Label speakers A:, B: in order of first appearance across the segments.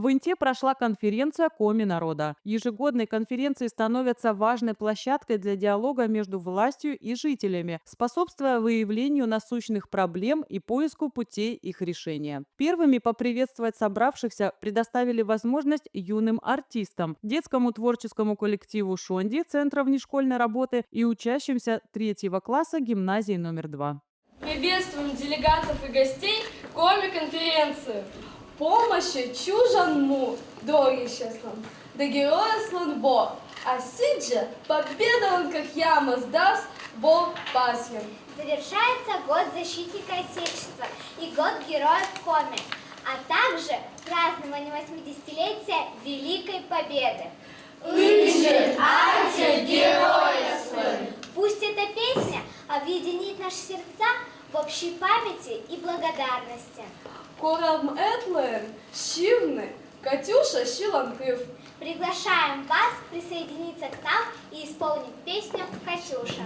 A: В Инте прошла конференция «Коми народа». Ежегодные конференции становятся важной площадкой для диалога между властью и жителями, способствуя выявлению насущных проблем и поиску путей их решения. Первыми поприветствовать собравшихся предоставили возможность юным артистам, детскому творческому коллективу «Шонди» Центра внешкольной работы и учащимся третьего класса гимназии номер 2.
B: Приветствуем делегатов и гостей Коми-конференции. Помощи чужанму, дорищеслам, да герояслан Бог, а сидже победа он как яма сдаст, Бог пасьем.
C: Завершается год защитника Отечества и год героев Коми, а также празднование 80-летия Великой Победы.
B: Лыжи, arte, герояслан!
C: Пусть эта песня объединит наши сердца в общей памяти и благодарности.
B: Корам Этлен, Щивны, Катюша Щиланкыв.
C: Приглашаем вас присоединиться к нам и исполнить песню «Катюша».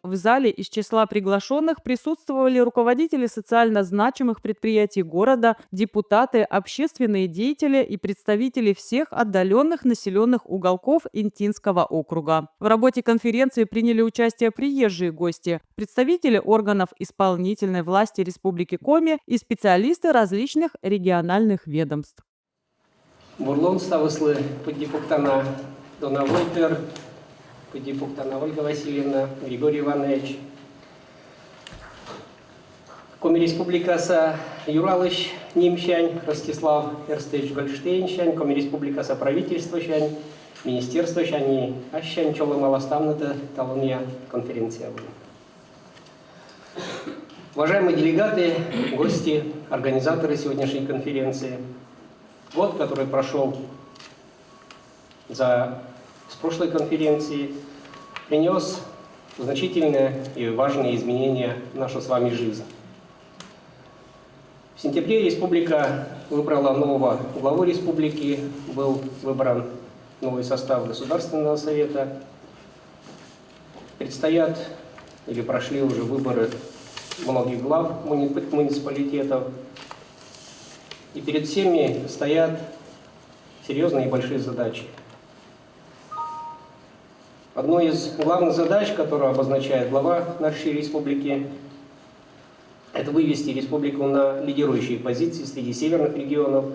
A: В зале из числа приглашенных присутствовали руководители социально значимых предприятий города, депутаты, общественные деятели и представители всех отдаленных населенных уголков Интинского округа. В работе конференции приняли участие приезжие гости, представители органов исполнительной власти Республики Коми и специалисты различных региональных ведомств.
D: Бурлон ставыслы поддипуктана Дона Вольтер, поддипуктана Ольга Васильевна, Григорий Иванович. Коми Республикаса Юралыч Нимщань, Ростислав Эрстович Гольштейнщань, Коми Республикаса правительство щань, министерство щань и ащань чолы малоставната талония конференция. Уважаемые делегаты, гости, организаторы сегодняшней конференции, год, который прошел с прошлой конференции, принес значительные и важные изменения в нашу с вами жизнь. В сентябре республика выбрала нового главу республики, был выбран новый состав Государственного совета. Предстоят или прошли уже выборы многих глав муниципалитетов. И перед всеми стоят серьезные и большие задачи. Одной из главных задач, которую обозначает глава нашей республики, это вывести республику на лидирующие позиции среди северных регионов,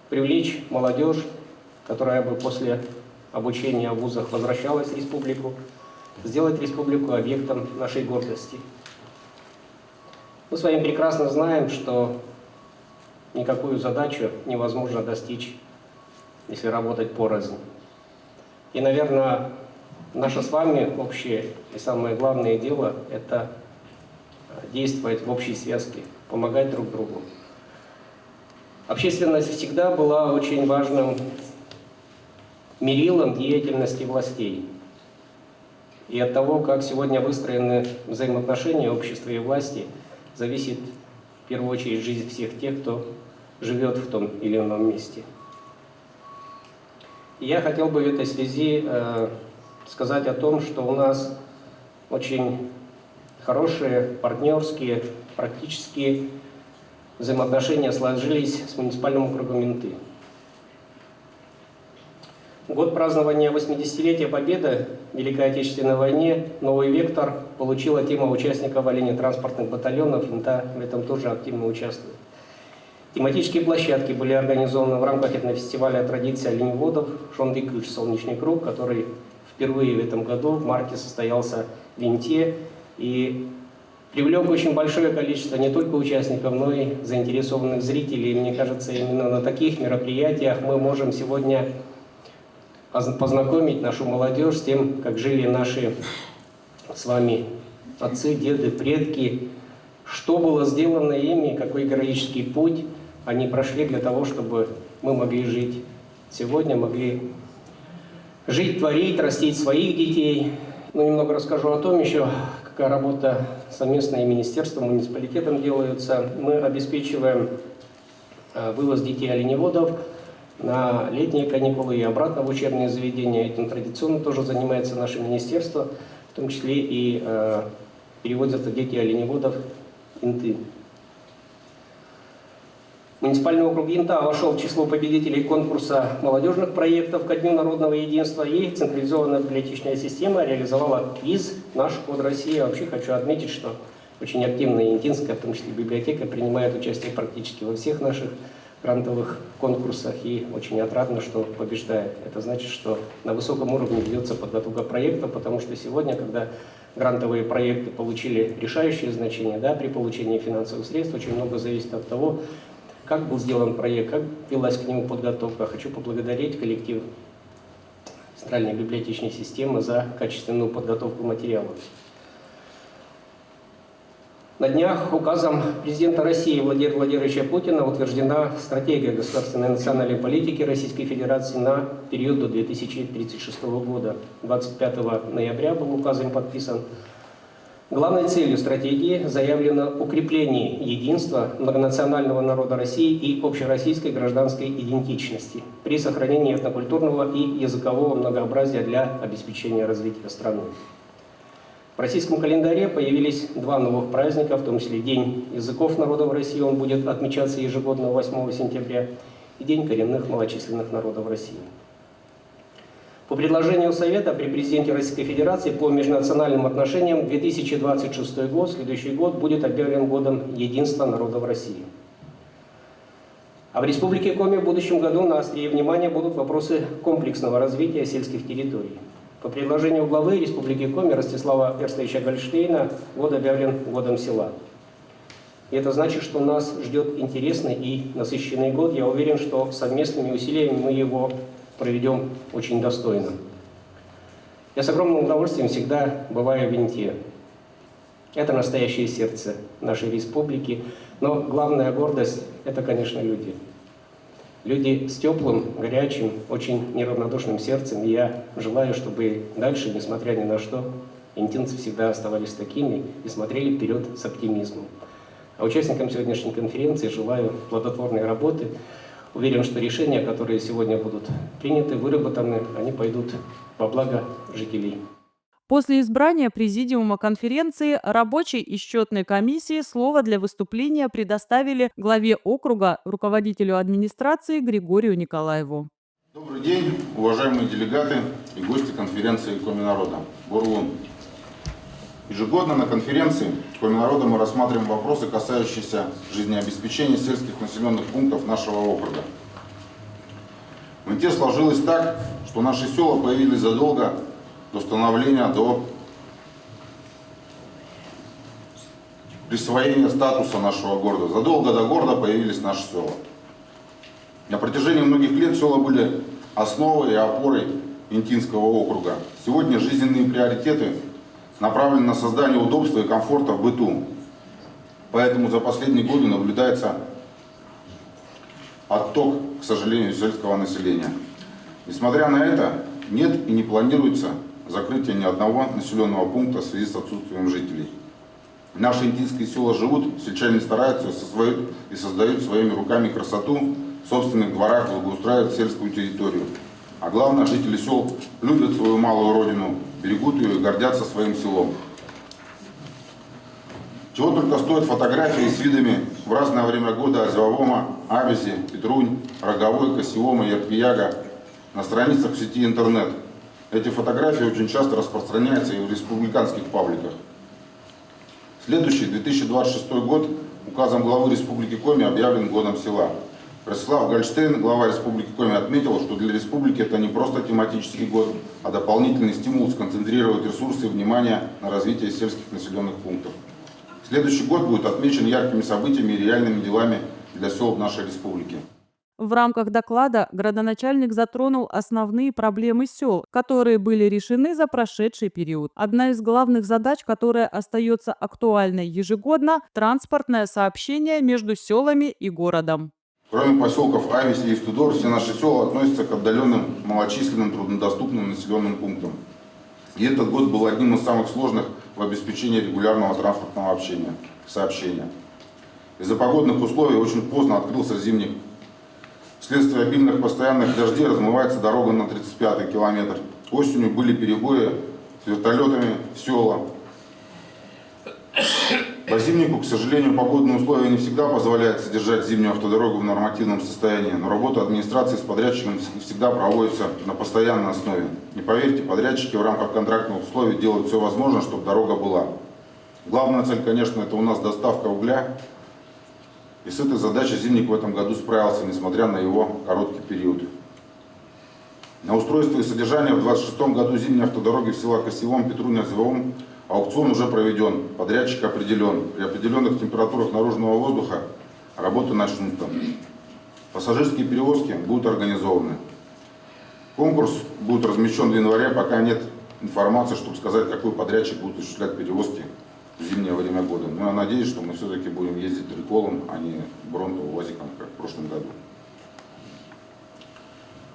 D: привлечь молодежь, которая бы после обучения в вузах возвращалась в республику, сделать республику объектом нашей гордости. Мы с вами прекрасно знаем, что никакую задачу невозможно достичь, если работать порознь. И, наверное, наше с вами общее и самое главное дело – это действовать в общей связке, помогать друг другу. Общественность всегда была очень важным мерилом деятельности властей. И от того, как сегодня выстроены взаимоотношения общества и власти, зависит в первую очередь жизнь всех тех, кто живет в том или ином месте. И я хотел бы в этой связи сказать о том, что у нас очень хорошие партнерские, практические взаимоотношения сложились с муниципальным округом Инты. Год празднования 80-летия Победы в Великой Отечественной войне новый вектор получила тема участников оленетранспортных батальонов. Инта в этом тоже активно участвует. Тематические площадки были организованы в рамках этнофестиваля традиций оленеводов «Шондыкыш. Солнечный круг», который впервые в этом году в марте состоялся в Инте и привлек очень большое количество не только участников, но и заинтересованных зрителей. И мне кажется, именно на таких мероприятиях мы можем сегодня познакомить нашу молодежь с тем, как жили наши с вами отцы, деды, предки, что было сделано ими, какой героический путь они прошли для того, чтобы мы могли жить сегодня, могли жить, творить, растить своих детей. Ну, немного расскажу о том еще, какая работа совместная министерством, муниципалитетом делается. Мы обеспечиваем вывоз детей-оленеводов на летние каникулы и обратно в учебные заведения. Этим традиционно тоже занимается наше министерство, в том числе и переводятся дети оленеводов Инты. Муниципальный округ Инта вошел в число победителей конкурса молодежных проектов ко Дню народного единства, и централизованная библиотечная система реализовала квиз «Наш код России». Я вообще хочу отметить, что очень активно Интинская, в том числе библиотека, принимает участие практически во всех наших грантовых конкурсах, и очень отрадно, что побеждает. Это значит, что на высоком уровне ведется подготовка проектов, потому что сегодня, когда грантовые проекты получили решающее значение, да, при получении финансовых средств, очень много зависит от того, как был сделан проект, как велась к нему подготовка. Хочу поблагодарить коллектив Центральной библиотечной системы за качественную подготовку материалов. На днях указом президента России Владимира Владимировича Путина утверждена стратегия государственной национальной политики Российской Федерации на период до 2036 года. 25 ноября был указом подписан. Главной целью стратегии заявлено укрепление единства многонационального народа России и общероссийской гражданской идентичности при сохранении этнокультурного и языкового многообразия для обеспечения развития страны. В российском календаре появились два новых праздника, в том числе День языков народов России, он будет отмечаться ежегодно 8 сентября, и День коренных малочисленных народов России. По предложению Совета при президенте Российской Федерации по межнациональным отношениям 2026 год, следующий год, будет объявлен годом единства народов России. А в Республике Коми в будущем году на острие внимания будут вопросы комплексного развития сельских территорий. По предложению главы Республики Коми Ростислава Эрстовича Гольштейна год объявлен годом села. И это значит, что нас ждет интересный и насыщенный год. Я уверен, что совместными усилиями мы его проведем очень достойно. Я с огромным удовольствием всегда бываю в Инте. Это настоящее сердце нашей республики. Но главная гордость – это, конечно, люди. Люди с теплым, горячим, очень неравнодушным сердцем. И я желаю, чтобы дальше, несмотря ни на что, интинцы всегда оставались такими и смотрели вперед с оптимизмом. А участникам сегодняшней конференции желаю плодотворной работы. Уверен, что решения, которые сегодня будут приняты, выработаны, они пойдут во благо жителей.
A: После избрания президиума конференции рабочей и счетной комиссии слово для выступления предоставили главе округа, руководителю администрации Григорию Николаеву.
E: Добрый день, уважаемые делегаты и гости конференции Коми народа. Горлун. Ежегодно на конференции Коми народа мы рассматриваем вопросы, касающиеся жизнеобеспечения сельских населенных пунктов нашего округа. В Инте сложилось так, что наши села появились задолго до становления, до присвоения статуса нашего города. Задолго до города появились наши села. На протяжении многих лет села были основой и опорой Интинского округа. Сегодня жизненные приоритеты направлены на создание удобства и комфорта в быту. Поэтому за последние годы наблюдается отток, к сожалению, сельского населения. Несмотря на это, нет и не планируется закрытие ни одного населенного пункта в связи с отсутствием жителей. Наши интинские села живут, сельчане стараются и создают своими руками красоту, в собственных дворах благоустраивают сельскую территорию. А главное, жители сел любят свою малую родину, берегут ее и гордятся своим селом. Чего только стоят фотографии с видами в разное время года Азиавома, Авези, Петрунь, Роговой, Кассиома, Яркияга на страницах в сети интернет. Эти фотографии очень часто распространяются и в республиканских пабликах. Следующий, 2026 год, указом главы Республики Коми объявлен годом села. Ростислав Гольштейн, глава Республики Коми, отметил, что для республики это не просто тематический год, а дополнительный стимул сконцентрировать ресурсы и внимание на развитие сельских населенных пунктов. Следующий год будет отмечен яркими событиями и реальными делами для сел нашей республики.
A: В рамках доклада градоначальник затронул основные проблемы сел, которые были решены за прошедший период. Одна из главных задач, которая остается актуальной ежегодно – транспортное сообщение между селами и городом.
E: Кроме поселков Авис и Истудор, все наши села относятся к отдаленным, малочисленным, труднодоступным населенным пунктам. И этот год был одним из самых сложных в обеспечении регулярного транспортного сообщения. Из-за погодных условий очень поздно открылся зимник. Вследствие обильных постоянных дождей размывается дорога на 35-й километр. Осенью были перебои с вертолетами в села. По зимнику, к сожалению, погодные условия не всегда позволяют содержать зимнюю автодорогу в нормативном состоянии, но работа администрации с подрядчиком всегда проводится на постоянной основе. Не поверьте, подрядчики в рамках контрактных условий делают все возможное, чтобы дорога была. Главная цель, конечно, это у нас доставка угля. И с этой задачей зимник в этом году справился, несмотря на его короткий период. На устройство и содержание в 2026 году зимней автодороги в селах Косевом, Петруне, Азовом аукцион уже проведен, подрядчик определен. При определенных температурах наружного воздуха работы начнутся. Пассажирские перевозки будут организованы. Конкурс будет размещен в январе, пока нет информации, чтобы сказать, какой подрядчик будет осуществлять перевозки в зимнее время года. Но я надеюсь, что мы все-таки будем ездить Триколом, а не Бронто-Уазиком, как в прошлом году.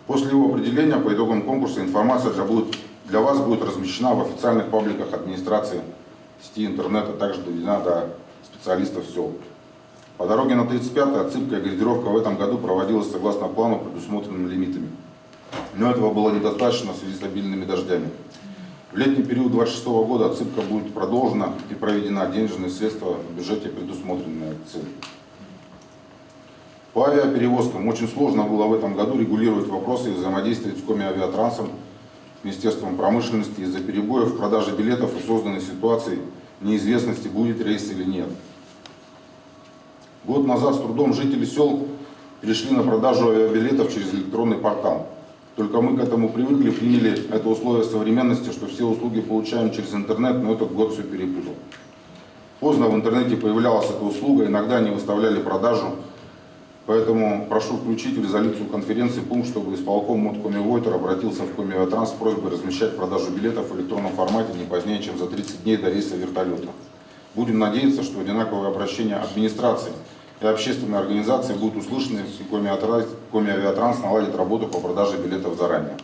E: После его определения по итогам конкурса информация для вас будет размещена в официальных пабликах администрации сети интернета, также доведена до специалистов сел. По дороге на 35-й отсыпка и грейдировка в этом году проводилась согласно плану, предусмотренным лимитами. Но этого было недостаточно в связи с обильными дождями. В летний период 2026 года отсыпка будет продолжена и проведена, денежные средства в бюджете предусмотрены на эту цель. По авиаперевозкам очень сложно было в этом году регулировать вопросы и взаимодействовать с Комиавиатрансом, Министерством промышленности из-за перебоев в продаже билетов и созданной ситуации неизвестности, будет рейс или нет. Год назад с трудом жители сел перешли на продажу авиабилетов через электронный портал. Только мы к этому привыкли, приняли это условие современности, что все услуги получаем через интернет, но этот год все перепутал. Поздно в интернете появлялась эта услуга, иногда они выставляли продажу. Поэтому прошу включить в резолюцию конференции пункт, чтобы исполком МОД Комивойтер обратился в Комиавиатранс с просьбой размещать продажу билетов в электронном формате не позднее, чем за 30 дней до рейса вертолета. Будем надеяться, что одинаковое обращение администрации и общественной организации будут услышаны, и Комиавиатранс наладит работу по продаже билетов заранее.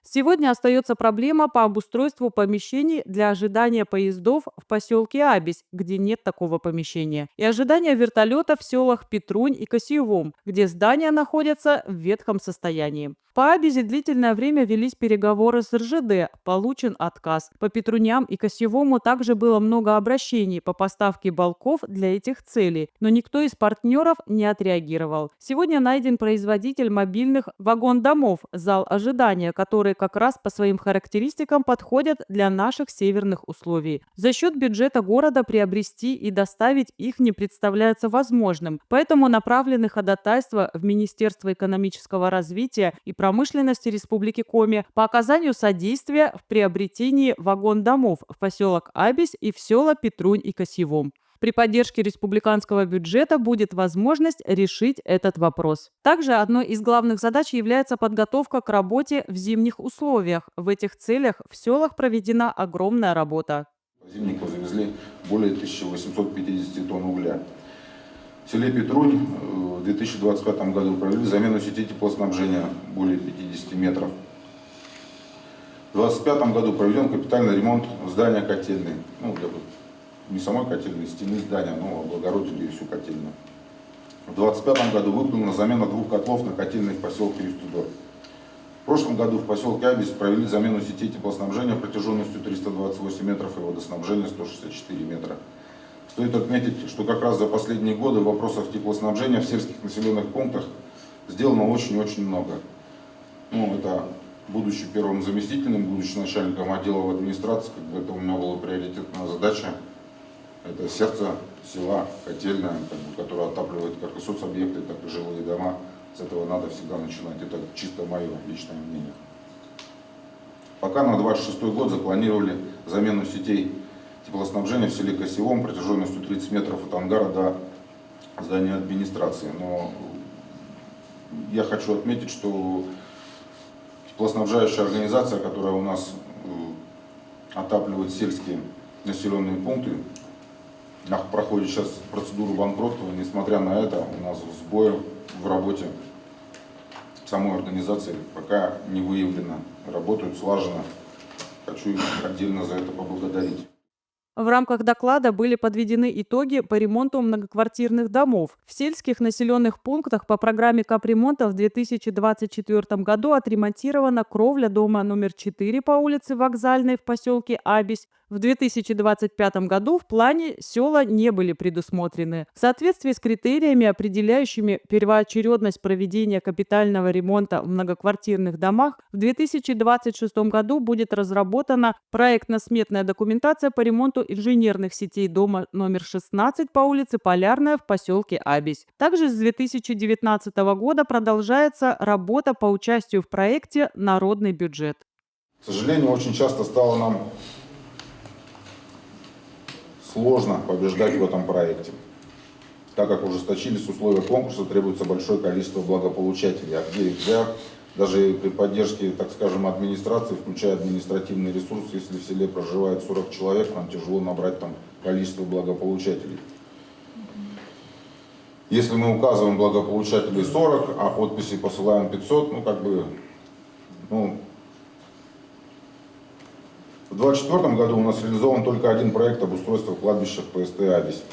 A: Сегодня остается проблема по обустройству помещений для ожидания поездов в поселке Абись, где нет такого помещения, и ожидания вертолета в селах Петрунь и Косьевом, где здания находятся в ветхом состоянии. По Абизе длительное время велись переговоры с РЖД, получен отказ. По Петруням и Косьевому также было много обращений по поставке балков для этих целей, но никто из партнеров не отреагировал. Сегодня найден производитель мобильных вагон-домов, зал ожидания, которые как раз по своим характеристикам подходят для наших северных условий. За счет бюджета города приобрести и доставить их не представляется возможным, поэтому направлены ходатайства в Министерство экономического развития и промышленности Республики Коми по оказанию содействия в приобретении вагон-домов в поселок Абись и в села Петрунь и Косьевом. При поддержке республиканского бюджета будет возможность решить этот вопрос. Также одной из главных задач является подготовка к работе в зимних условиях. В этих целях в селах проведена огромная работа.
E: По зимнику завезли более 1850 тонн угля. В селе Петрунь в 2025 году провели замену сети теплоснабжения более 50 метров. В 2025 году проведен капитальный ремонт здания котельной. Не самой котельной, стены здания, но облагородили всю котельную. В 2025 году выполнена замена 2 котлов на котельной в поселке Истудор. В прошлом году в поселке Абись провели замену сетей теплоснабжения протяженностью 328 метров и водоснабжения 164 метра. Стоит отметить, что как раз за последние годы вопросов теплоснабжения в сельских населенных пунктах сделано очень-очень много. Это, будучи первым заместителем, будучи начальником отдела в администрации, это у меня была приоритетная задача. Это сердце села, котельная, которая отапливает как и соцобъекты, так и жилые дома. С этого надо всегда начинать. Это чисто мое личное мнение. Пока на 2026 год запланировали замену сетей теплоснабжения в селе Косьевом протяженностью 30 метров от ангара до здания администрации. Но я хочу отметить, что теплоснабжающая организация, которая у нас отапливает сельские населенные пункты, проходит сейчас процедуру банкротства. Несмотря на это, у нас сбои в работе самой организации пока не выявлено. Работают слаженно. Хочу их отдельно за это поблагодарить.
A: В рамках доклада были подведены итоги по ремонту многоквартирных домов. В сельских населенных пунктах по программе капремонта в 2024 году отремонтирована кровля дома номер 4 по улице Вокзальной в поселке Абись. В 2025 году в плане села не были предусмотрены. В соответствии с критериями, определяющими первоочередность проведения капитального ремонта в многоквартирных домах, в 2026 году будет разработана проектно-сметная документация по ремонту инженерных сетей дома номер 16 по улице Полярная в поселке Абись. Также с 2019 года продолжается работа по участию в проекте «Народный бюджет».
E: К сожалению, очень часто стало нам сложно побеждать в этом проекте. Так как ужесточились условия конкурса, требуется большое количество благополучателей. А где их взять? Даже при поддержке, так скажем, администрации, включая административный ресурс, если в селе проживает 40 человек, нам тяжело набрать там количество благополучателей. Если мы указываем благополучателей 40, а подписи посылаем 500, в 2024 году у нас реализован только один проект обустройства кладбища в ПСТ «Абись».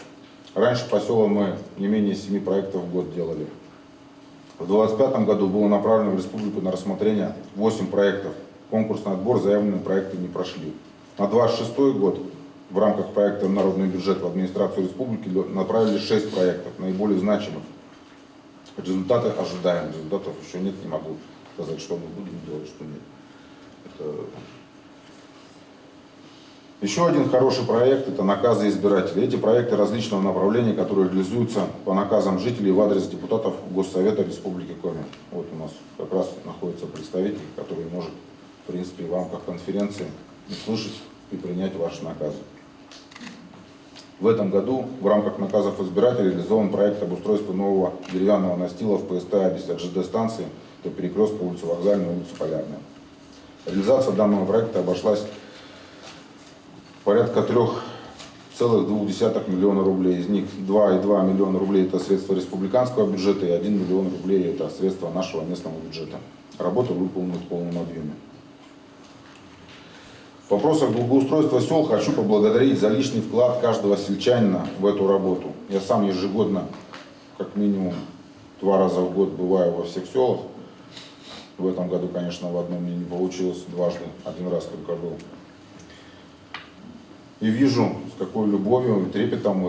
E: Раньше по селам мы не менее 7 проектов в год делали. В 2025 году было направлено в республику на рассмотрение 8 проектов. Конкурсный отбор, заявленные проекты не прошли. На 2026 год в рамках проекта «Народный бюджет» в администрацию республики направили 6 проектов, наиболее значимых. Результаты ожидаем. Результатов еще нет, не могу сказать, что мы будем делать, что нет. Еще один хороший проект – это наказы избирателей. Эти проекты различного направления, которые реализуются по наказам жителей в адрес депутатов Госсовета Республики Коми. Вот у нас как раз находится представитель, который может, в принципе, в рамках конференции услышать и принять ваши наказы. В этом году в рамках наказов избирателей реализован проект обустройства нового деревянного настила в ПСТ «Абись» от ЖД-станции до перекрестка улицы Вокзальной, улицы Полярная. Реализация данного проекта обошлась порядка 3,2 миллиона рублей. Из них 2,2 миллиона рублей это средства республиканского бюджета и 1 миллион рублей это средства нашего местного бюджета. Работа выполнена в полном объеме. В вопросах благоустройства сел хочу поблагодарить за личный вклад каждого сельчанина в эту работу. Я сам ежегодно, как минимум 2 раза в год бываю во всех селах. В этом году, конечно, в одном мне не получилось, дважды, 1 раз только был. И вижу, с какой любовью и трепетом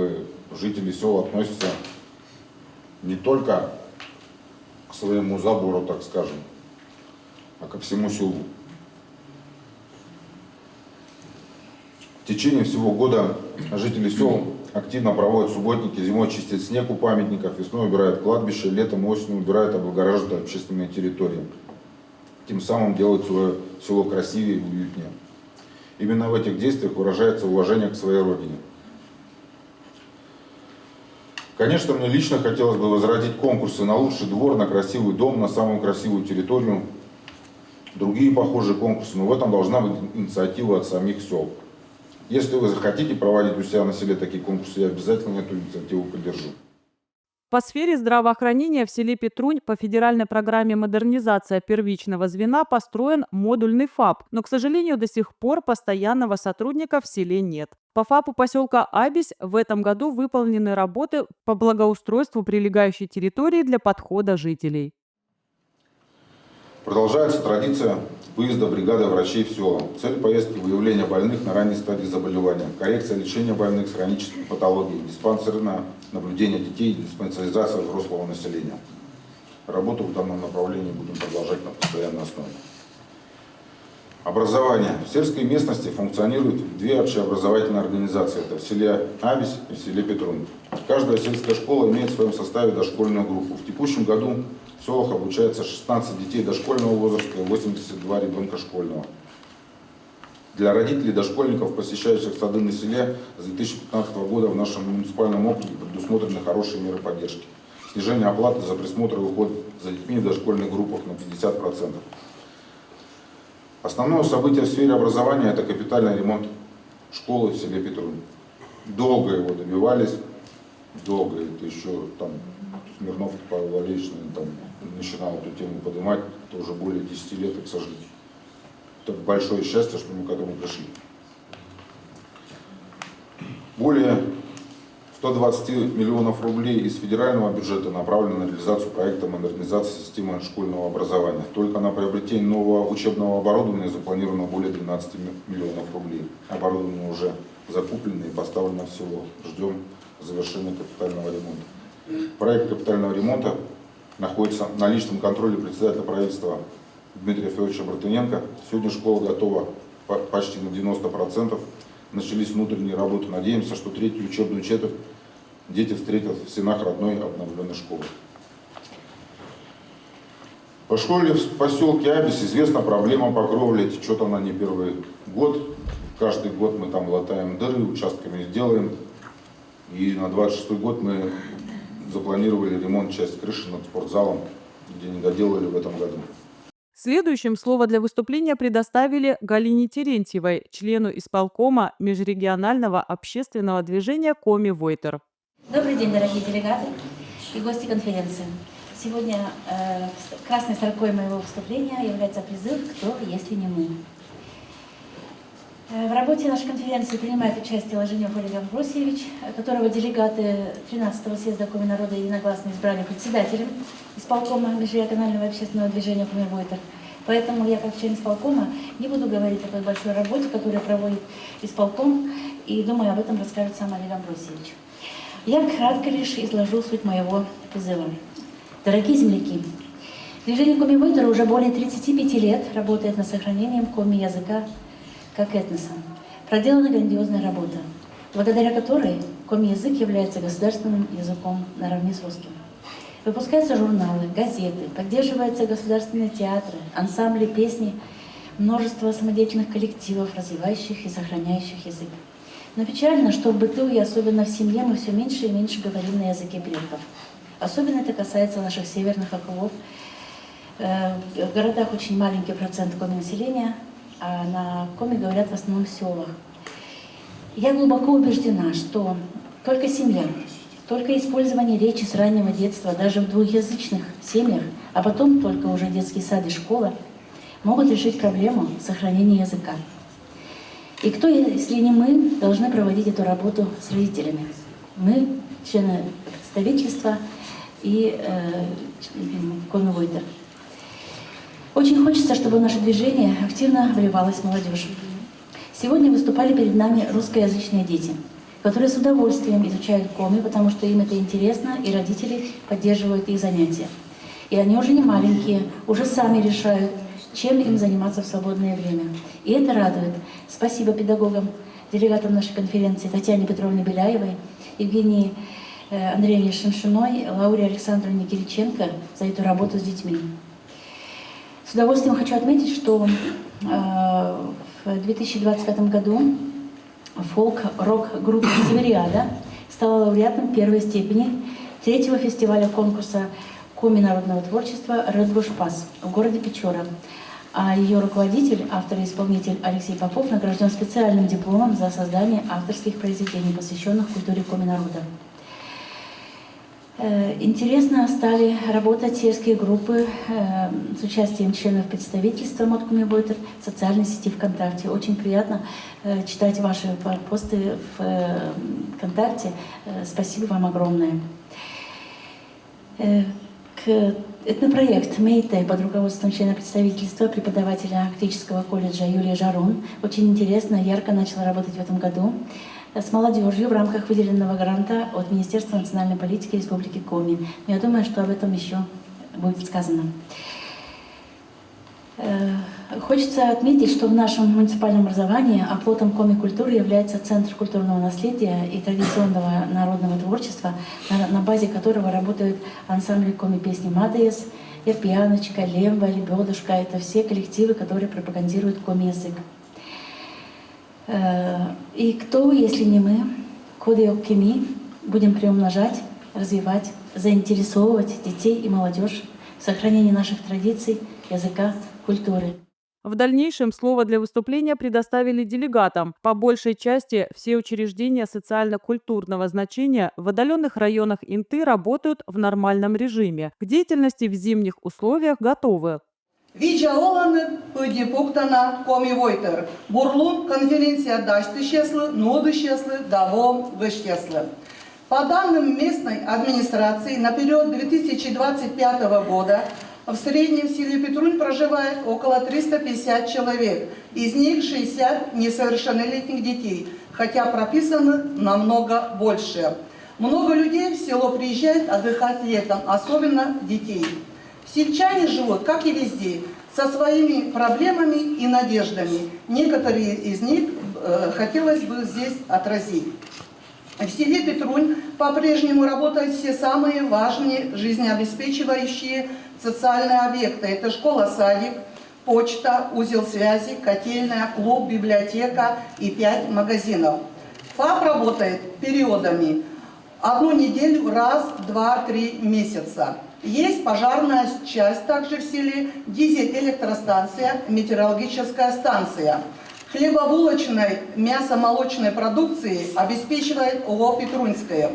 E: жители сел относятся не только к своему забору, так скажем, а ко всему селу. В течение всего года жители сел активно проводят субботники, зимой чистят снег у памятников, весной убирают кладбище, летом и осенью убирают, облагораживают общественные территории. Тем самым делают свое село красивее и уютнее. Именно в этих действиях выражается уважение к своей родине. Конечно, мне лично хотелось бы возродить конкурсы на лучший двор, на красивый дом, на самую красивую территорию, другие похожие конкурсы, но в этом должна быть инициатива от самих сел. Если вы захотите проводить у себя на селе такие конкурсы, я обязательно эту инициативу поддержу.
A: По сфере здравоохранения в селе Петрунь по федеральной программе «Модернизация первичного звена» построен модульный ФАП, но, к сожалению, до сих пор постоянного сотрудника в селе нет. По ФАПу поселка Абись в этом году выполнены работы по благоустройству прилегающей территории для подхода жителей.
E: Продолжается традиция выезда бригады врачей в села. Цель поездки – выявление больных на ранней стадии заболевания, коррекция лечения больных с хронической патологией, диспансерное наблюдение детей и диспансеризация взрослого населения. Работу в данном направлении будем продолжать на постоянной основе. Образование. В сельской местности функционируют 2 общеобразовательные организации. Это в селе Абись и в селе Петрунь. Каждая сельская школа имеет в своем составе дошкольную группу. В текущем году в селах обучается 16 детей дошкольного возраста и 82 ребенка школьного. Для родителей дошкольников, посещающих сады на селе, с 2015 года в нашем муниципальном округе предусмотрены хорошие меры поддержки. Снижение оплаты за присмотр и уход за детьми в дошкольных группах на 50%. Основное событие в сфере образования – это капитальный ремонт школы в селе Петрунь. Долго его добивались, долго, это еще там Смирнов Павел Валерьевич там начинал эту тему поднимать, это уже более 10 лет, и, к сожалению. Это большое счастье, что мы к этому пришли. Более 120 миллионов рублей из федерального бюджета направлено на реализацию проекта модернизации системы школьного образования. Только на приобретение нового учебного оборудования запланировано более 12 миллионов рублей. Оборудование уже закуплено и поставлено в село. Ждем завершения капитального ремонта. Проект капитального ремонта находится на личном контроле председателя правительства Дмитрия Федоровича Братыненко. Сегодня школа готова почти на 90%. Начались внутренние работы. Надеемся, что третью учебную четверть дети встретят в стенах родной обновленной школы. По школе в поселке Абис известна проблема по кровле. Течет она не первый год. Каждый год мы там латаем дыры, участками делаем. И на 26-й год мы запланировали ремонт части крыши над спортзалом, где не доделали в этом году.
A: Следующим слово для выступления предоставили Галине Терентьевой, члену исполкома межрегионального общественного движения «Коми Войтер».
F: Добрый день, дорогие делегаты и гости конференции. Сегодня красной строкой моего выступления является призыв «Кто, если не мы?». В работе нашей конференции принимает участие Ложенев Олег Амбросьевич, которого делегаты 13-го съезда Коми народа единогласно избрали председателем исполкома межрегионального общественного движения «Коми Войтер». Поэтому я, как член исполкома, не буду говорить о той большой работе, которую проводит исполком, и думаю, об этом расскажет сам Олег Амбросьевич. Я кратко лишь изложу суть моего призыва. Дорогие земляки, движение Коми Войтер уже более 35 лет работает над сохранением коми языка как этноса. Проделана грандиозная работа, благодаря которой коми-язык является государственным языком наравне с русским. Выпускаются журналы, газеты, поддерживаются государственные театры, ансамбли, песни, множество самодеятельных коллективов, развивающих и сохраняющих язык. Но печально, что в быту и особенно в семье мы все меньше и меньше говорим на языке предков. Особенно это касается наших северных округов. В городах очень маленький процент коми-населения, а на коми говорят в основном в селах. Я глубоко убеждена, что только семья, только использование речи с раннего детства, даже в двухязычных семьях, а потом только уже детский сад и школа, могут решить проблему сохранения языка. И кто, если не мы, должны проводить эту работу с родителями? Мы, члены представительства и Коми Войтер. Очень хочется, чтобы в наше движение активно вливалась молодежь. Сегодня выступали перед нами русскоязычные дети, которые с удовольствием изучают коми, потому что им это интересно, и родители поддерживают их занятия. И они уже не маленькие, уже сами решают, чем им заниматься в свободное время. И это радует. Спасибо педагогам, делегатам нашей конференции Татьяне Петровне Беляевой, Евгении Андреевне Шимшиной, Лауре Александровне Кириченко за эту работу с детьми. С удовольствием хочу отметить, что в 2025 году фолк-рок-группа «Севериада» стала лауреатом первой степени третьего фестиваля конкурса Коми народного творчества «Red Bush Pass» в городе Печора. А ее руководитель, автор и исполнитель Алексей Попов награжден специальным дипломом за создание авторских произведений, посвященных культуре коми народа. Интересно стали работать сельские группы с участием членов представительства МОД Коми Войтер в социальной сети ВКонтакте. Очень приятно читать ваши посты в ВКонтакте. Спасибо вам огромное. Этнопроект «Мейтэй» под руководством члена представительства, преподавателя Критического колледжа Юлии Жарун очень интересно, ярко начал работать в этом году с молодежью в рамках выделенного гранта от Министерства национальной политики Республики Коми. Но я думаю, что об этом еще будет сказано. Хочется отметить, что в нашем муниципальном образовании оплотом коми-культуры является Центр культурного наследия и традиционного народного творчества, на базе которого работают ансамбли коми-песни «Мадеес», «Ерпияночка», «Лемба», «Лебедушка». Это все коллективы, которые пропагандируют коми-язык. И кто, если не мы, Кодиоккеми, будем приумножать, развивать, заинтересовывать детей и молодежь сохранения наших традиций, языка, культуры.
A: В дальнейшем слово для выступления предоставили делегатам. По большей части все учреждения социально-культурного значения в отдаленных районах Инты работают в нормальном режиме. К деятельности в зимних условиях готовы.
G: Видя оланы пыди пуктана коми войтер. Бурлун конференция дашты щеслы, ноды щеслы, давом выщеслы. По данным местной администрации, на период 2025 года в среднем в селе Петрунь проживает около 350 человек. Из них 60 несовершеннолетних детей, хотя прописано намного больше. Много людей в село приезжает отдыхать летом, особенно детей. Сельчане живут, как и везде, со своими проблемами и надеждами. Некоторые из них хотелось бы здесь отразить. В селе Петрунь по-прежнему работают все самые важные жизнеобеспечивающие социальные объекты. Это школа-садик, почта, узел связи, котельная, клуб, библиотека и 5 магазинов. ФАП работает периодами. Одну неделю раз, 2-3 месяца. Есть пожарная часть также в селе, дизель-электростанция, метеорологическая станция. Хлебобулочной, мясо-молочной продукции обеспечивает ООО «Петруньская».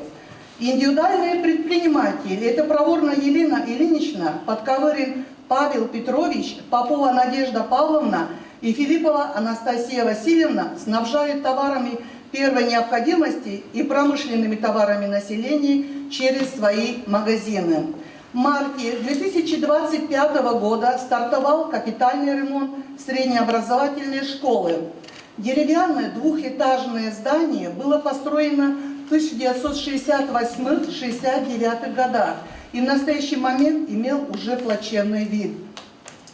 G: Индивидуальные предприниматели – это Проворна Елена Ильинична, Подковырин Павел Петрович, Попова Надежда Павловна и Филиппова Анастасия Васильевна снабжают товарами первой необходимости и промышленными товарами населения через свои магазины. В марте 2025 года стартовал капитальный ремонт среднеобразовательной школы. Деревянное двухэтажное здание было построено в 1968-69 годах и в настоящий момент имел уже плачевный вид.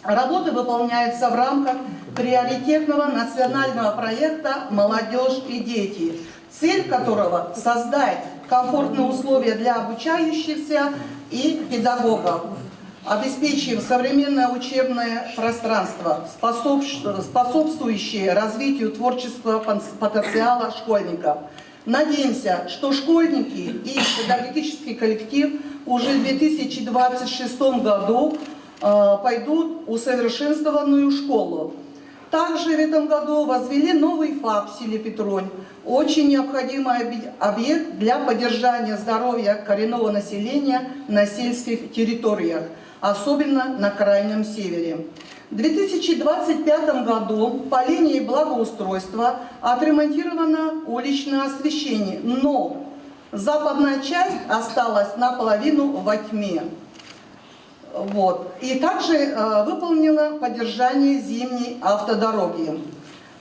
G: Работы выполняются в рамках приоритетного национального проекта «Молодежь и дети», цель которого – создать комфортные условия для обучающихся и педагогов, обеспечив современное учебное пространство, способствующее развитию творческого потенциала школьников. Надеемся, что школьники и педагогический коллектив уже в 2026 году пойдут в усовершенствованную школу. Также в этом году возвели новый ФАП в селе Петрунь, очень необходимый объект для поддержания здоровья коренного населения на сельских территориях, особенно на крайнем севере. В 2025 году по линии благоустройства отремонтировано уличное освещение, но западная часть осталась наполовину во тьме. И также выполнила поддержание зимней автодороги.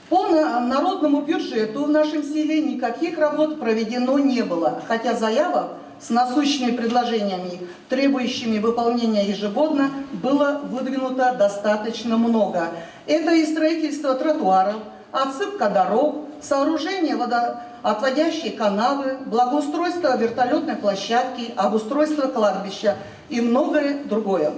G: По народному бюджету в нашем селе никаких работ проведено не было, хотя заявок с насущными предложениями, требующими выполнения ежегодно, было выдвинуто достаточно много. Это и строительство тротуаров, отсыпка дорог, сооружение водоотводящей канавы, благоустройство вертолетной площадки, обустройство кладбища и многое другое.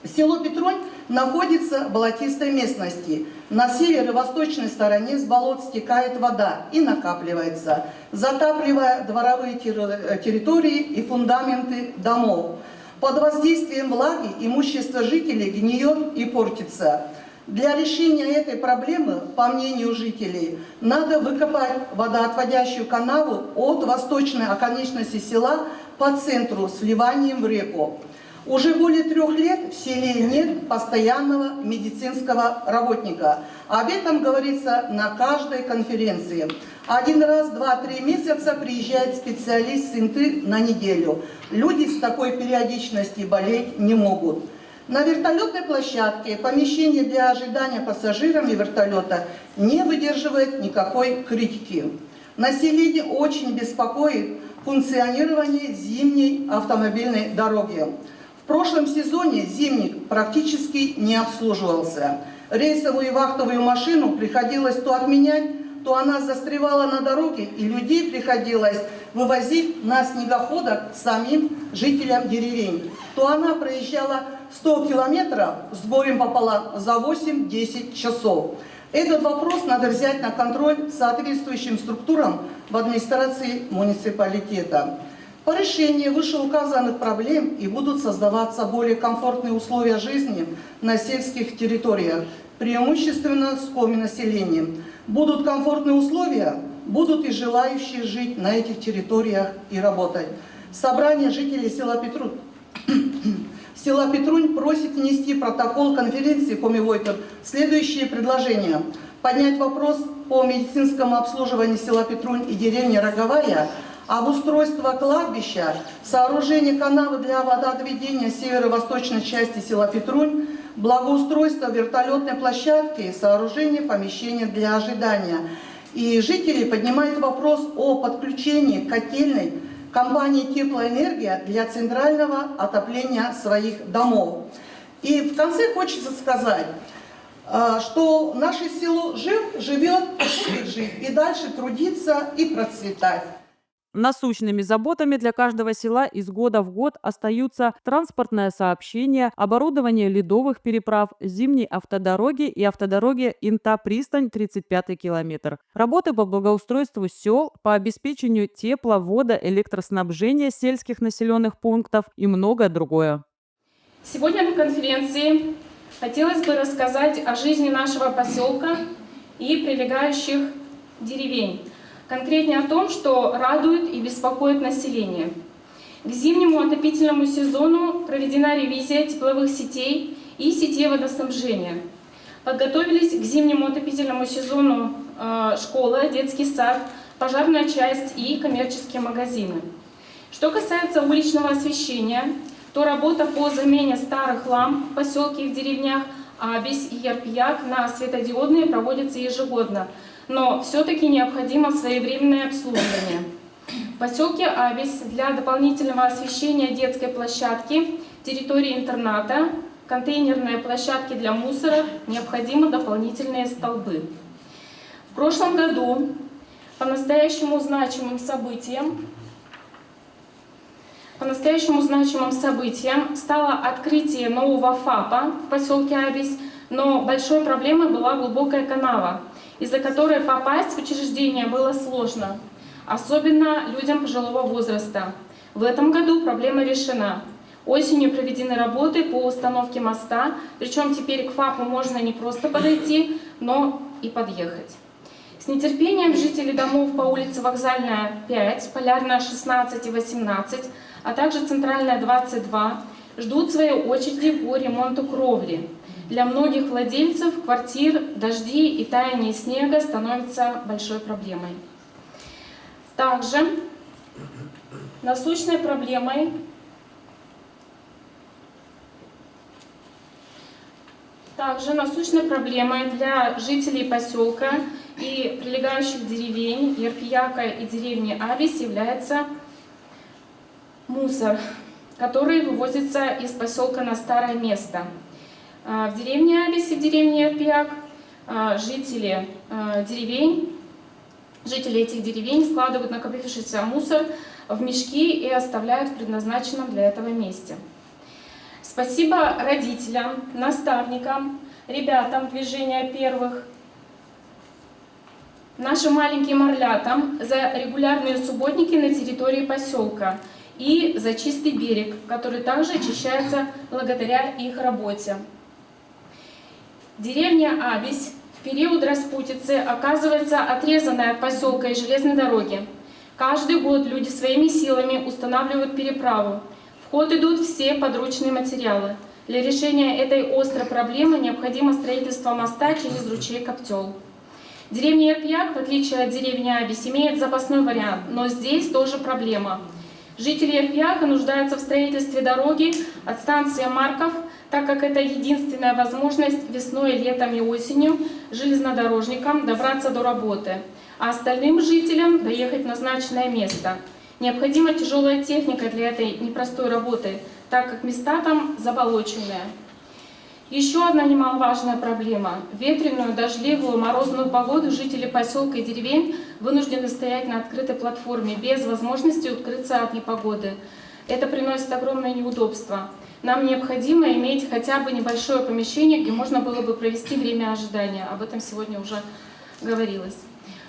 G: Село Петрунь находится в болотистой местности. На северо-восточной стороне с болот стекает вода и накапливается, затапливая дворовые территории и фундаменты домов. Под воздействием влаги имущество жителей гниет и портится. Для решения этой проблемы, по мнению жителей, надо выкопать водоотводящую канаву от восточной оконечности села по центру с вливанием в реку. Уже более 3 лет в селе нет постоянного медицинского работника. Об этом говорится на каждой конференции. 1 раз в 2-3 месяца приезжает специалист с Инты на неделю. Люди с такой периодичностью болеть не могут. На вертолетной площадке помещение для ожидания пассажирами вертолета не выдерживает никакой критики. Население очень беспокоит функционирование зимней автомобильной дороги. В прошлом сезоне зимник практически не обслуживался. Рейсовую и вахтовую машину приходилось то отменять, то она застревала на дороге, и людей приходилось вывозить на снегоходах самим жителям деревень. То она проезжала 100 километров с горем пополам за 8-10 часов. Этот вопрос надо взять на контроль соответствующим структурам в администрации муниципалитета. По решению вышеуказанных проблем и будут создаваться более комфортные условия жизни на сельских территориях, преимущественно с коми-населением. Будут комфортные условия, будут и желающие жить на этих территориях и работать. Собрание жителей села Петрунь просит внести в протокол конференции Коми-Войтер следующие предложения. Поднять вопрос по медицинскому обслуживанию села Петрунь и деревни Роговая, обустройство кладбища, сооружение канавы для водоотведения северо-восточной части села Петрунь, благоустройство вертолетной площадки, сооружение помещения для ожидания. И жители поднимают вопрос о подключении котельной компании «Теплоэнергия» для центрального отопления своих домов. И в конце хочется сказать, что наше село живет, будет жить и дальше трудиться и процветать.
A: Насущными заботами для каждого села из года в год остаются транспортное сообщение, оборудование ледовых переправ, зимние автодороги и автодороги Инта-Пристань 35-й километр. Работы по благоустройству сел, по обеспечению тепла, вода, электроснабжения сельских населенных пунктов и многое другое.
H: Сегодня на конференции хотелось бы рассказать о жизни нашего поселка и прилегающих деревень. Конкретнее о том, что радует и беспокоит население. К зимнему отопительному сезону проведена ревизия тепловых сетей и сетей водоснабжения. Подготовились к зимнему отопительному сезону школа, детский сад, пожарная часть и коммерческие магазины. Что касается уличного освещения, то работа по замене старых ламп в поселке и в деревнях Абись и Ярпияк на светодиодные проводится ежегодно. Но все-таки необходимо своевременное обслуживание. В поселке Абись для дополнительного освещения детской площадки, территории интерната, контейнерной площадки для мусора необходимы дополнительные столбы. В прошлом году по настоящему значимым событиям стало открытие нового ФАПа в поселке Абись, но большой проблемой была глубокая канава, из-за которой попасть в учреждение было сложно, особенно людям пожилого возраста. В этом году проблема решена. Осенью проведены работы по установке моста, причем теперь к ФАПу можно не просто подойти, но и подъехать. С нетерпением жители домов по улице Вокзальная, 5, Полярная, 16 и 18, а также Центральная, 22, ждут своей очереди по ремонту кровли. Для многих владельцев квартир дожди и таяние снега становятся большой проблемой. Также насущной проблемой для жителей поселка и прилегающих деревень Ярпияка и деревни Абись является мусор, который вывозится из поселка на старое место. В деревне Абись и в деревне Ярпияк жители этих деревень складывают накопившийся мусор в мешки и оставляют в предназначенном для этого месте. Спасибо родителям, наставникам, ребятам движения первых, нашим маленьким орлятам за регулярные субботники на территории поселка и за чистый берег, который также очищается благодаря их работе. Деревня Абись в период распутицы оказывается отрезанной от поселка и железной дороги. Каждый год люди своими силами устанавливают переправу. В ход идут все подручные материалы. Для решения этой острой проблемы необходимо строительство моста через ручей Коптел. Деревня Ярпияк, в отличие от деревни Абись, имеет запасной вариант, но здесь тоже проблема. Жители Ярпияка нуждаются в строительстве дороги от станции Марков, так как это единственная возможность весной, летом и осенью железнодорожникам добраться до работы, а остальным жителям доехать в назначенное место. Необходима тяжелая техника для этой непростой работы, так как места там заболоченные. Еще одна немаловажная проблема. В ветреную, дождливую, морозную погоду жители поселка и деревень вынуждены стоять на открытой платформе без возможности укрыться от непогоды. Это приносит огромное неудобство. Нам необходимо иметь хотя бы небольшое помещение, где можно было бы провести время ожидания. Об этом сегодня уже говорилось.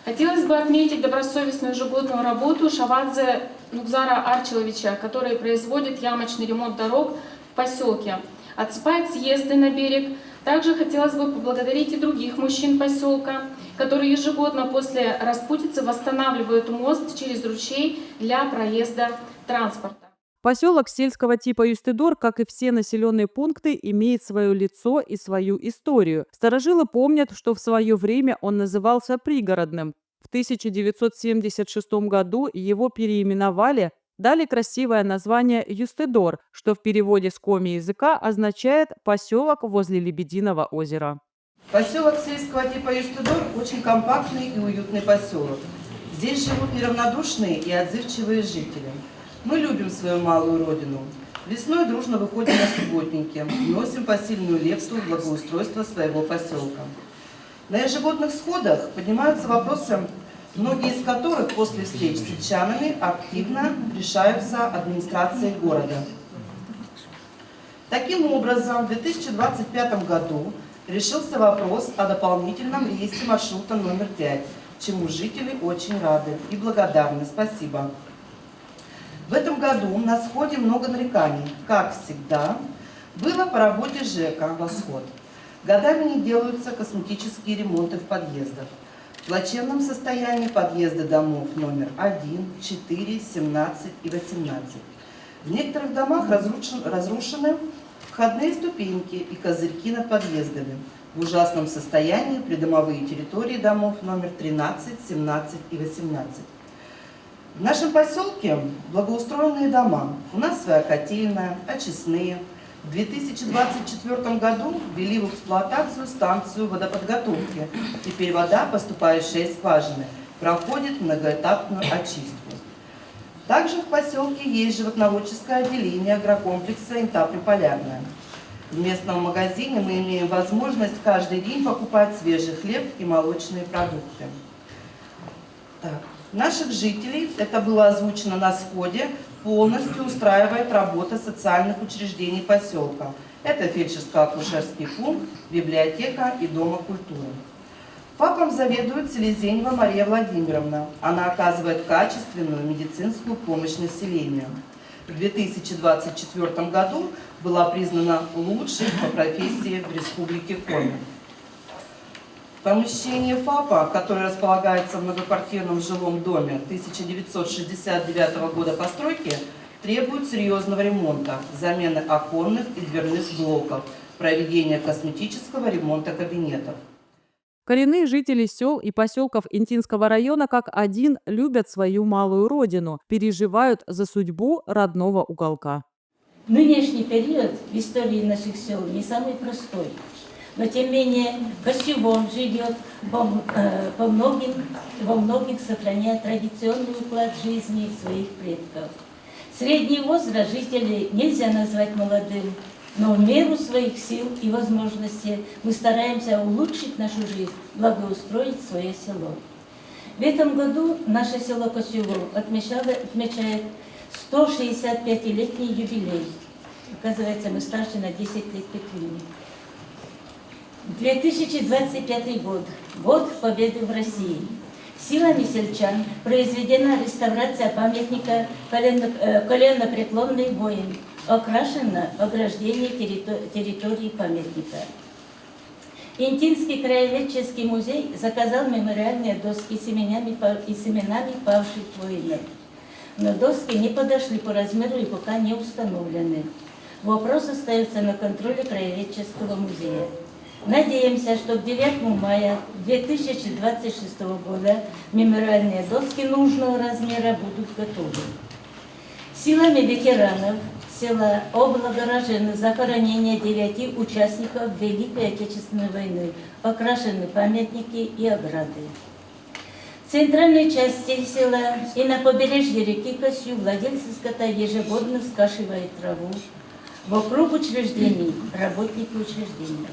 H: Хотелось бы отметить добросовестную ежегодную работу Шавадзе Нукзара Арчеловича, который производит ямочный ремонт дорог в поселке, отсыпает съезды на берег. Также хотелось бы поблагодарить и других мужчин поселка, которые ежегодно после распутицы восстанавливают мост через ручей для проезда транспорта.
A: Поселок сельского типа Юстедор, как и все населенные пункты, имеет свое лицо и свою историю. Старожилы помнят, что в свое время он назывался пригородным. В 1976 году его переименовали, дали красивое название Юстедор, что в переводе с коми языка означает «поселок возле Лебединого озера».
I: Поселок сельского типа Юстедор очень компактный и уютный поселок. Здесь живут неравнодушные и отзывчивые жители. Мы любим свою малую родину. Весной дружно выходим на субботники, вносим посильную лепту в благоустройство своего поселка. На ежегодных сходах поднимаются вопросы, многие из которых после встреч с сельчанами активно решаются администрацией города. Таким образом, в 2025 году решился вопрос о дополнительном рейсе маршрута номер 5, чему жители очень рады и благодарны. Спасибо. В этом году на сходе много нареканий. Как всегда, было по работе ЖЭКа «Восход». Годами не делаются косметические ремонты в подъездах. В плачевном состоянии подъезды домов номер 1, 4, 17 и 18. В некоторых домах разрушены входные ступеньки и козырьки над подъездами. В ужасном состоянии придомовые территории домов номер 13, 17 и 18. В нашем поселке благоустроенные дома. У нас своя котельная, очистные. В 2024 году ввели в эксплуатацию станцию водоподготовки. Теперь вода, поступающая из скважины, проходит многоэтапную очистку. Также в поселке есть животноводческое отделение агрокомплекса «Интапри-Полярное». В местном магазине мы имеем возможность каждый день покупать свежий хлеб и молочные продукты. Наших жителей, это было озвучено на сходе, полностью устраивает работа социальных учреждений поселка. Это фельдшерско-акушерский пункт, библиотека и дома культуры. ФАПом заведует Селезенева Мария Владимировна. Она оказывает качественную медицинскую помощь населению. В 2024 году была признана лучшей по профессии в Республике Коми. Помещение ФАПа, которое располагается в многоквартирном жилом доме 1969 года постройки, требует серьезного ремонта, замены оконных и дверных блоков, проведения косметического ремонта кабинетов.
A: Коренные жители сел и поселков Интинского района как один любят свою малую родину, переживают за судьбу родного уголка.
F: Нынешний период в истории наших сел не самый простой. Но тем не менее Косевон живет во многих сохраняя традиционный уклад жизни своих предков. Средний возраст жителей нельзя назвать молодым, но в меру своих сил и возможностей мы стараемся улучшить нашу жизнь, благоустроить свое село. В этом году наше село Косевон отмечает 165-летний юбилей. Оказывается, мы старше на 10 лет Петруни. 2025 год – год Победы в России. Силами сельчан произведена реставрация памятника «Коленопреклонный воин», окрашено ограждение территории памятника. Интинский краеведческий музей заказал мемориальные доски с именами павших воинов. Но доски не подошли по размеру и пока не установлены. Вопрос остается на контроле краеведческого музея. Надеемся, что к 9 мая 2026 года мемориальные доски нужного размера будут готовы. Силами ветеранов села облагорожены захоронение 9 участников Великой Отечественной войны, окрашены памятники и ограды. В центральной части села и на побережье реки Косью владельцы скота ежегодно скашивают траву. Вокруг учреждений работники учреждения.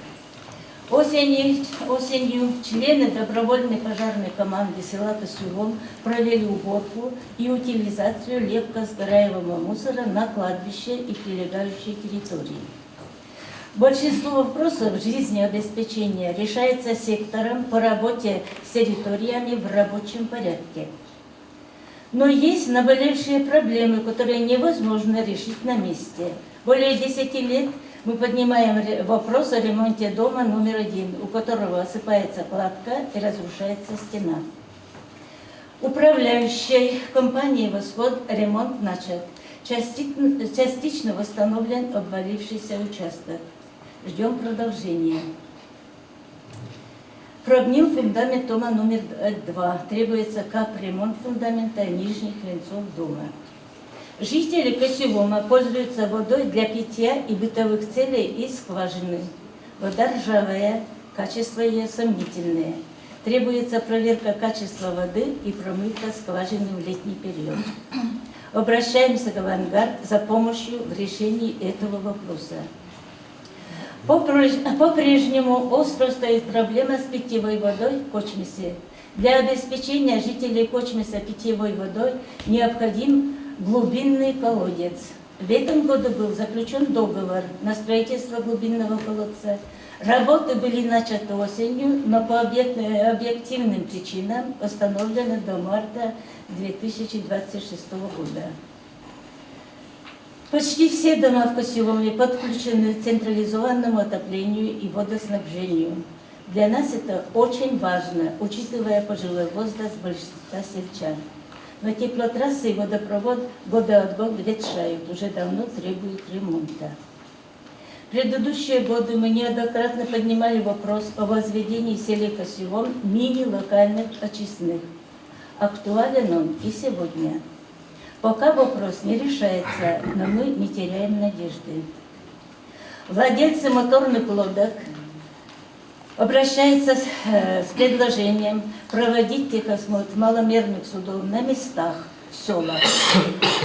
F: Осенью члены добровольной пожарной команды села Косевон провели уборку и утилизацию легко сгораемого мусора на кладбище и прилегающей территории. Большинство вопросов жизнеобеспечения решается сектором по работе с территориями в рабочем порядке. Но есть наболевшие проблемы, которые невозможно решить на месте. Более 10 лет мы поднимаем вопрос о ремонте дома номер 1, у которого осыпается кладка и разрушается стена. Управляющей компанией «Восход» ремонт начат. Частично восстановлен обвалившийся участок. Ждем продолжения. Прогнил фундамент дома номер 2. Требуется капремонт фундамента нижних венцов дома. Жители Косевома пользуются водой для питья и бытовых целей из скважины. Вода ржавая, качество ее сомнительное. Требуется проверка качества воды и промывка скважины в летний период. Обращаемся к «Авангард» за помощью в решении этого вопроса. По-прежнему остро стоит проблема с питьевой водой в Кочмесе. Для обеспечения жителей Кочмеса питьевой водой необходим глубинный колодец. В этом году был заключен договор на строительство глубинного колодца. Работы были начаты осенью, но по объективным причинам остановлены до марта 2026 года. Почти все дома в Косевоме подключены к централизованному отоплению и водоснабжению. Для нас это очень важно, учитывая пожилой возраст большинства сельчан. Но теплотрассы и водопровод года от года ветшают, уже давно требуют ремонта. В предыдущие годы мы неоднократно поднимали вопрос о возведении в селе Косевом мини-локальных очистных. Актуален он и сегодня. Пока вопрос не решается, но мы не теряем надежды. Владельцы моторных лодок обращаются с предложением проводить техосмотр маломерных судов на местах в селах.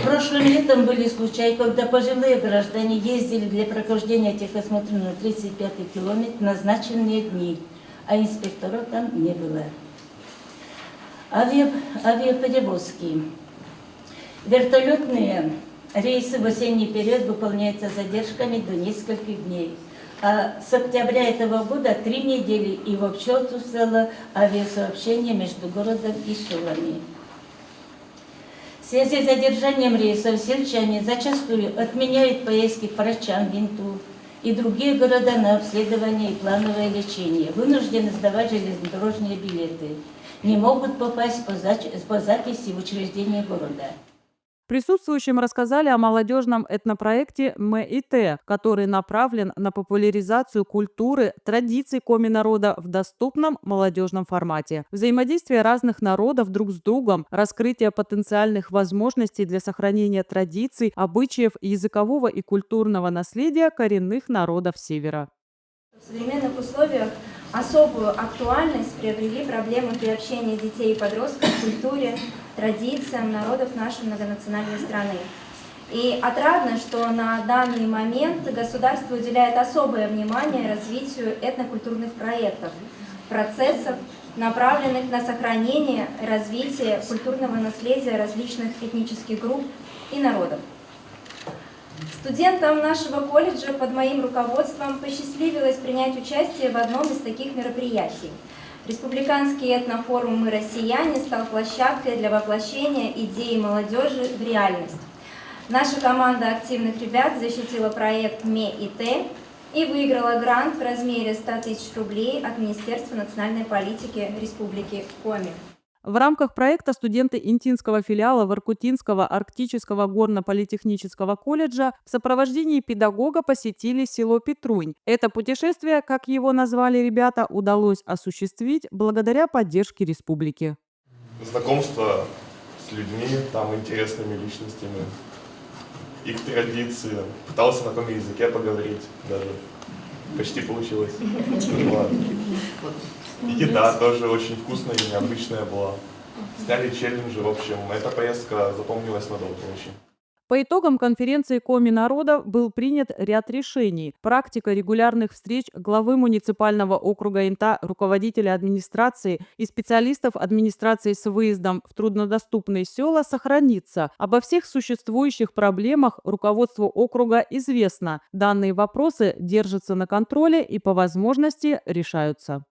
F: Прошлым летом были случаи, когда пожилые граждане ездили для прохождения техосмотра на 35-й километр в назначенные дни, а инспекторов там не было. Авиаперевозки. Вертолетные рейсы в осенний период выполняются задержками до нескольких дней. А с октября этого года 3 недели и вообще отсутствовало авиасообщение между городом и селами. В связи с задержанием рейсов сельчане зачастую отменяют поездки к врачам, винту и другие города на обследование и плановое лечение, вынуждены сдавать железнодорожные билеты, не могут попасть по записи в учреждение города.
A: Присутствующим рассказали о молодежном этнопроекте МИТ, который направлен на популяризацию культуры, традиций коми-народа в доступном молодежном формате. Взаимодействие разных народов друг с другом, раскрытие потенциальных возможностей для сохранения традиций, обычаев, языкового и культурного наследия коренных народов Севера.
J: В современных условиях особую актуальность приобрели проблемы приобщения детей и подростков к культуре, традициям народов нашей многонациональной страны. И отрадно, что на данный момент государство уделяет особое внимание развитию этнокультурных проектов, процессов, направленных на сохранение и развитие культурного наследия различных этнических групп и народов. Студентам нашего колледжа под моим руководством посчастливилось принять участие в одном из таких мероприятий. Республиканский этнофорум «Мы россияне» стал площадкой для воплощения идеи молодежи в реальность. Наша команда активных ребят защитила проект МИТ и выиграла грант в размере 100 000 рублей от Министерства национальной политики Республики Коми.
A: В рамках проекта студенты Интинского филиала Воркутинского арктического горно-политехнического колледжа в сопровождении педагога посетили село Петрунь. Это путешествие, как его назвали ребята, удалось осуществить благодаря поддержке республики.
K: Знакомство с людьми, там интересными личностями, их традиции. Пытался на каком языке поговорить даже. Почти получилось. И еда тоже очень вкусная и необычная была. Сняли челленджи, в общем. Эта поездка запомнилась надолго очень.
A: По итогам конференции Коми-народа был принят ряд решений. Практика регулярных встреч главы муниципального округа Инта, руководителя администрации и специалистов администрации с выездом в труднодоступные села сохранится. Обо всех существующих проблемах руководству округа известно. Данные вопросы держатся на контроле и по возможности решаются.